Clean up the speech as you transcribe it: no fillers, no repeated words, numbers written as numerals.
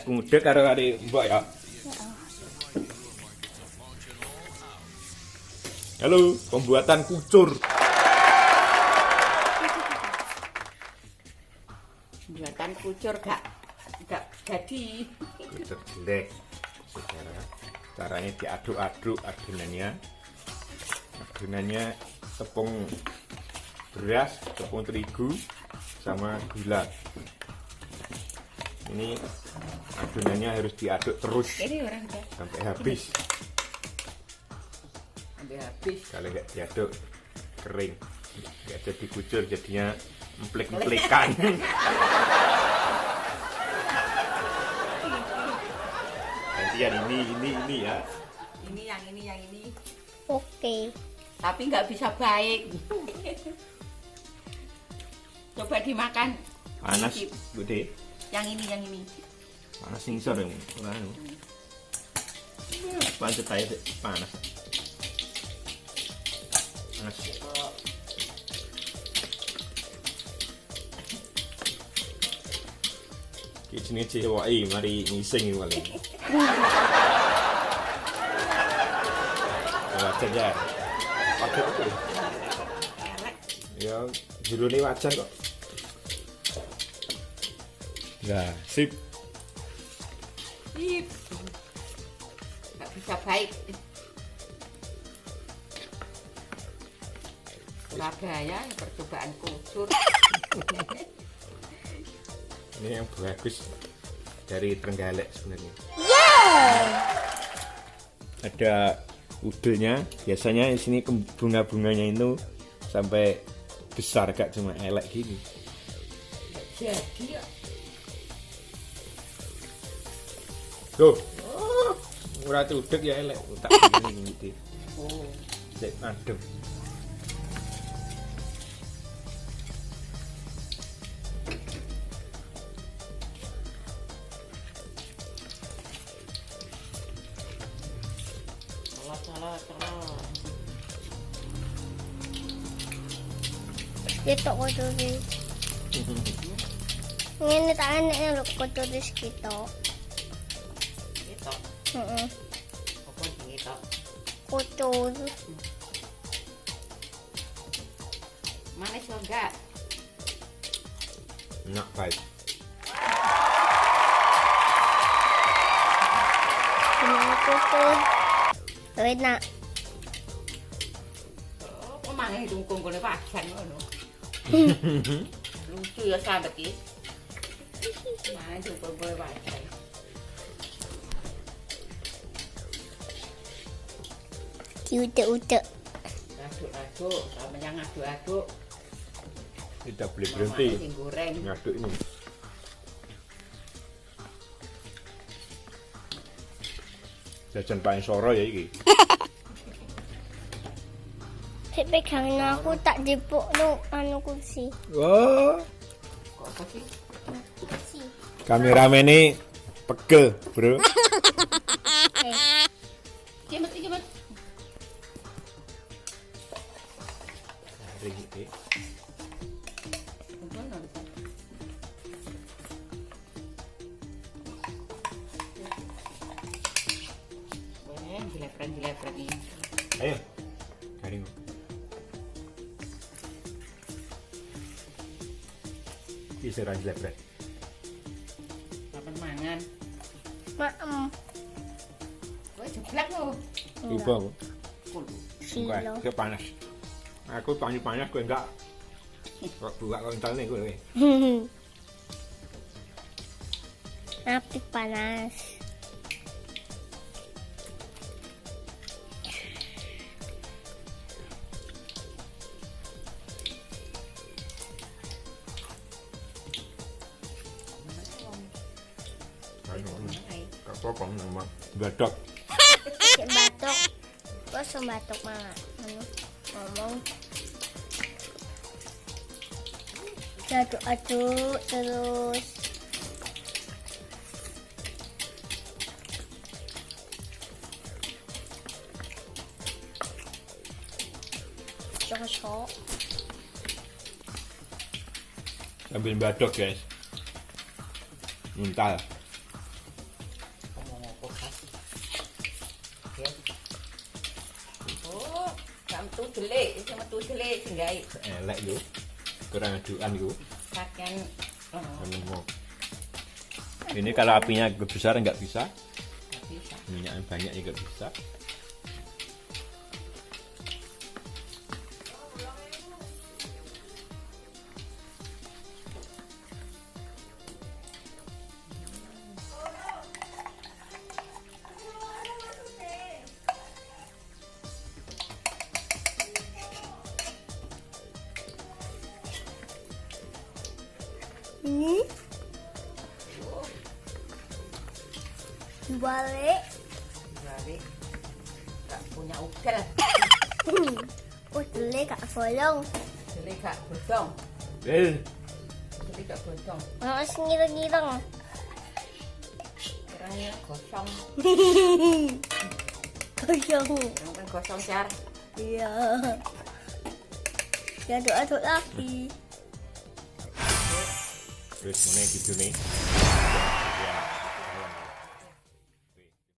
ngudek karo adik mbok ya. Halo, pembuatan kucur. Pembuatan kucur gak jadi. Kucur jelek. Caranya diaduk-aduk adonannya tepung beras, tepung terigu sama gula. Ini adonannya harus diaduk terus sampai habis. Kalau nggak diaduk kering, nggak jadi kucur, jadinya emplik-emplikan. Gantian ini ya. Ini yang ini. Oke. Tapi nggak bisa baik. Coba dimakan. Panas, Bude. Yang ini. Panas sing sore. Pancet aja panas. Panas. Ki jenenge cewek mari ngising paling. Wajan ya. Wajan apa? Ya, jerone wajan kok. Nah, sip. Nggak bisa baik. Surabaya percobaan kucur. Ini yang bagus dari Trenggalek sebenarnya. Ada udelnya, biasanya di sini bunga-bunganya itu sampai besar, gak cuma elek gini. Jadi ya. Tuh, ora udek ya elek, tak gini gitu. Oh, Cek adem. salah. Kita kotoris. Ini tak enak lho kotoris kita. Gitu. Heeh. Apa gitu? Kotor. Manis kok enggak? Enak baik. Ini kotor. Enak. Oh, kok mangan dungkung kene wajan ngono. Lucu ya sahabat iki. Mangan dungkung kene wajan. Diudek-udek. Aduk-aduk, sama yang aduk-aduk. Tidak boleh berhenti. Sing goreng. Ngaduk ini. Jajan paling soro ya iki. Sik pegangin aku tak dipuk no anu kursi. Wah, Kok apa sih? Kursi. kameramen ini pegel, bro. Gimana? Hari ini. Jilepret ini. Ayo, garing. Bisa jilepret. Kapan mangan? Maem. Kowe jeblak lho. Ibu aku. Silo. Enggak panas. Aku panas gue enggak. Kok buka kontalnya gue. Api panas. Apa nama gadok. Cek batok. Kok sembatok mana? Anu ngomong. Aduk-aduk terus. Cocok. Ambil badok guys. Muntal. Oh, gak metu delik, iki metu delik senggai. Elek yo. Kurang aduan yo. Kaken Menemu. Ini kalau apinya besar nggak bisa. gak bisa. Minyaknya banyak juga bisa. Ini dibalik. Balik. Gak punya ukel. Oh, dele gak bolong. Delik gak bodong. Eh, Delik gak bodong. Mas ngireng-ngireng. Orangnya gosong. Kosong. Yang kan gosong car. Iya. Diaduk-aduk lagi. terus mana gitu nih.